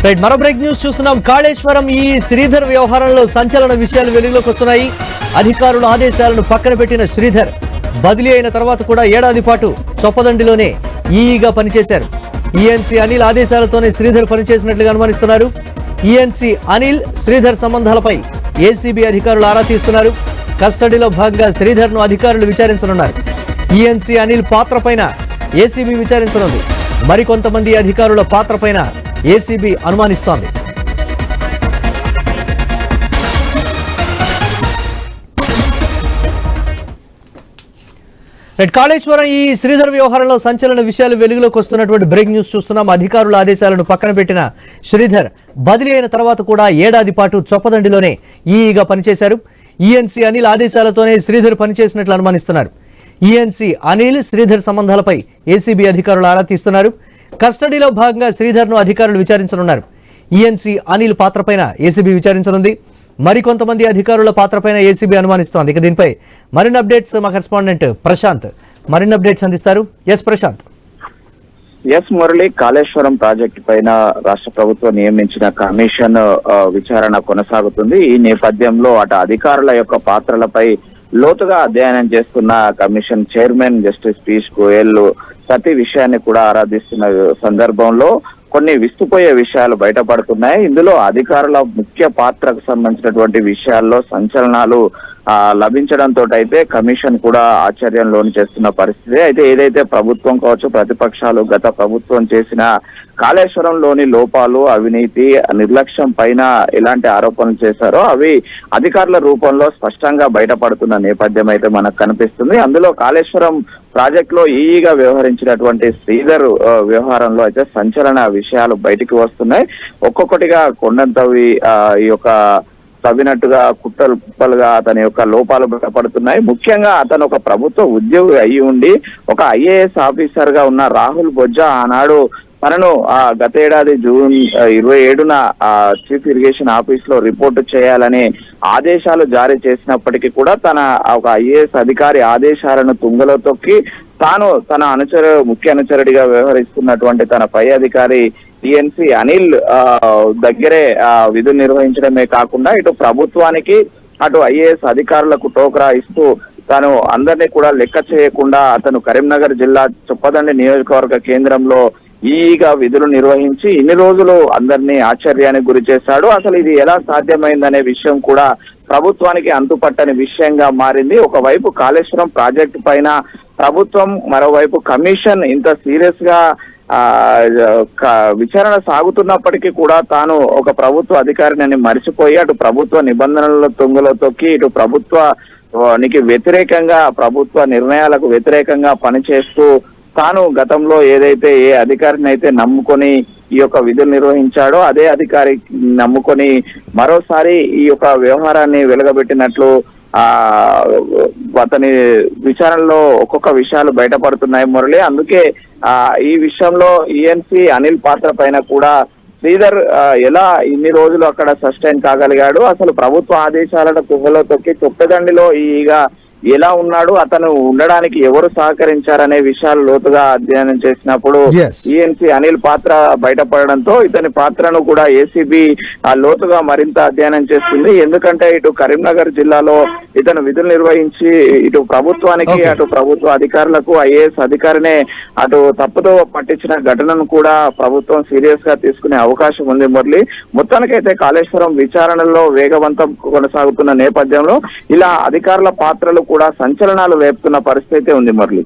Right, మరో break news చూస్తున్నాం. కాళేశ్వరం ఈ శ్రీధర్ వ్యవహారంలో సంచలన విషయాలు వెలుగులోకి వస్తున్నాయి. అధికారుల ఆదేశాలను పక్కన పెట్టిన శ్రీధర్ బదిలీ అయిన తర్వాత కూడా ఏడాది పాటు చొప్పదండిలోనే ఈఈగా పనిచేశారు. ఈఎన్సీ అనిల్ ఆదేశాలతోనే శ్రీధర్ పనిచేసినట్లుగా అనుమానిస్తున్నారు. ఈఎన్సీ అనిల్ శ్రీధర్ సంబంధాలపై ఏసీబీ అధికారులు ఆరా తీస్తున్నారు. కస్టడీలో భాగంగా శ్రీధర్ ను అధికారులు విచారించనున్నారు. ఈఎన్సీ అనిల్ పాత్ర పైన ఏసీబీ విచారించనుంది. మరికొంతమంది అధికారుల పాత్ర పైన ఏసీబీ అనుమానిస్తోంది. కాళేశ్వరం ఈ శ్రీధర్ వ్యవహారంలో సంచలన విషయాలు వెలుగులోకి వస్తున్నటువంటి బ్రేక్ న్యూస్ చూస్తున్నాం. అధికారుల ఆదేశాలను పక్కన పెట్టిన శ్రీధర్ బదిలీ అయిన తర్వాత కూడా ఏడాది పాటు చొప్పదండిలోనే ఈఈగా పనిచేశారు. ఈఎన్సీ అనిల్ ఆదేశాలతోనే శ్రీధర్ పనిచేసినట్లు అనుమానిస్తున్నారు. ఈఎన్సీ అనిల్ శ్రీధర్ సంబంధాలపై ఏసీబీ అధికారులు ఆరా తీస్తున్నారు. కస్టడీలో భాగంగా శ్రీధర్ ను అధికారులు విచారించనున్నారు. ఈఎన్సీ అనిల్ పాత్రపైన ఏసీబీ విచారించనుంది. మరికొంతమంది అధికారుల పాత్రపైన ఏసీబీ అనుమానిస్తోంది. ఇక దీనిపై మరిన్ని అప్డేట్స్ మా కరెస్పాండెంట్ ప్రశాంత్ మరిన్ని అప్డేట్స్ అందిస్తారు. ప్రశాంత్. మురళి, కాళేశ్వరం ప్రాజెక్టు పైన రాష్ట్ర ప్రభుత్వం నియమించిన కమిషన్ విచారణ కొనసాగుతుంది. ఈ నేపథ్యంలో అటు అధికారుల యొక్క పాత్రలపై లోతుగా అధ్యయనం చేస్తున్న commission chairman justice Piyush Goyal ప్రతి విషయాన్ని కూడా ఆరాధిస్తున్న సందర్భంలో కొన్ని విస్తుపోయే విషయాలు బయటపడుతున్నాయి. ఇందులో అధికారుల ముఖ్య పాత్రకు సంబంధించినటువంటి విషయాల్లో సంచలనాలు లభించడంతో అయితే కమిషన్ కూడా ఆశ్చర్యం లోను చేస్తున్న పరిస్థితి. అయితే ఏదైతే ప్రభుత్వం కావచ్చు, ప్రతిపక్షాలు గత ప్రభుత్వం చేసిన కాళేశ్వరంలోని లోపాలు, అవినీతి, నిర్లక్ష్యం పైన ఎలాంటి ఆరోపణలు చేశారో అవి అధికారుల రూపంలో స్పష్టంగా బయటపడుతున్న నేపథ్యం అయితే మనకు కనిపిస్తుంది. అందులో కాళేశ్వరం ప్రాజెక్ట్ లో ఈఈగా వ్యవహరించినటువంటి శ్రీధర్ వ్యవహారంలో అయితే సంచలన విషయాలు బయటికి వస్తున్నాయి. ఒక్కొక్కటిగా కొండంతవి ఈ యొక్క తవ్వినట్టుగా కుప్పలుగా అతని యొక్క లోపాలు బయటపడుతున్నాయి. ముఖ్యంగా అతను ఒక ప్రభుత్వ ఉద్యోగి అయి ఉండి ఒక ఐఏఎస్ ఆఫీసర్ గా ఉన్న రాహుల్ బొజ్జా ఆనాడు తనను గతేడాది జూన్ 27న చీఫ్ ఇరిగేషన్ ఆఫీస్ లో రిపోర్టు చేయాలని ఆదేశాలు జారీ చేసినప్పటికీ కూడా తన ఒక ఐఏఎస్ అధికారి ఆదేశాలను తుంగలో తొక్కి తాను తన ముఖ్య అనుచరుడిగా వ్యవహరిస్తున్నటువంటి తన పై అధికారి ఈఎన్సీ అనిల్ దగ్గరే విధులు నిర్వహించడమే కాకుండా ఇటు ప్రభుత్వానికి అటు ఐఏఎస్ అధికారులకు టోకరా ఇస్తూ తాను అందరినీ కూడా లెక్క చేయకుండా అతను కరీంనగర్ జిల్లా చొప్పదండి నియోజకవర్గ కేంద్రంలో ఈఈగా విధులు నిర్వహించి ఇన్ని రోజులు అందరినీ ఆశ్చర్యానికి గురి చేశాడు. అసలు ఇది ఎలా సాధ్యమైందనే విషయం కూడా ప్రభుత్వానికి అంతుపట్టని విషయంగా మారింది. ఒకవైపు కాళేశ్వరం ప్రాజెక్టు పైన ప్రభుత్వం, మరోవైపు కమిషన్ ఇంత సీరియస్ గా విచారణ సాగుతున్నప్పటికీ కూడా తాను ఒక ప్రభుత్వ అధికారిని మరిచిపోయి అటు ప్రభుత్వ నిబంధనల తుంగలో తొక్కి ఇటు ప్రభుత్వానికి వ్యతిరేకంగా, ప్రభుత్వ నిర్ణయాలకు వ్యతిరేకంగా పనిచేస్తూ తాను గతంలో ఏదైతే ఏ అధికారిని అయితే నమ్ముకొని ఈ యొక్క విధులు నిర్వహించాడో అదే అధికారి నమ్ముకొని మరోసారి ఈ యొక్క వ్యవహారాన్ని వెలగబెట్టినట్లు అతని విచారణలో ఒక్కొక్క విషయాలు బయటపడుతున్నాయి మురళి. అందుకే ఈ విషయంలో ఈఎన్సీ అనిల్ పాత్ర పైన కూడా శ్రీధర్ ఎలా ఇన్ని రోజులు అక్కడ సస్టైన్ కాగలిగాడు, అసలు ప్రభుత్వ ఆదేశాలను కుంగలో తొక్కి చొప్పదండిలో ఈగా ఎలా ఉన్నాడు, అతను ఉండడానికి ఎవరు సహకరించారనే విషయాలు లోతుగా అధ్యయనం చేసినప్పుడు ఈఎన్సీ అనిల్ పాత్ర బయటపడడంతో ఇతని పాత్రను కూడా ఏసీబీ లోతుగా మరింత అధ్యయనం చేస్తుంది. ఎందుకంటే ఇటు కరీంనగర్ జిల్లాలో ఇతను విధులు నిర్వహించి ఇటు ప్రభుత్వానికి అటు ప్రభుత్వ అధికారులకు ఐఏఎస్ అధికారినే అటు తప్పుదో పట్టించిన ఘటనను కూడా ప్రభుత్వం సీరియస్ గా తీసుకునే అవకాశం ఉంది మురళి. మొత్తానికైతే కాళేశ్వరం విచారణలో వేగవంతం కొనసాగుతున్న నేపథ్యంలో ఇలా అధికారుల పాత్రలు కూడా సంచలనాలు రేపుతున్న పరిస్థితి ఉంది మురళి.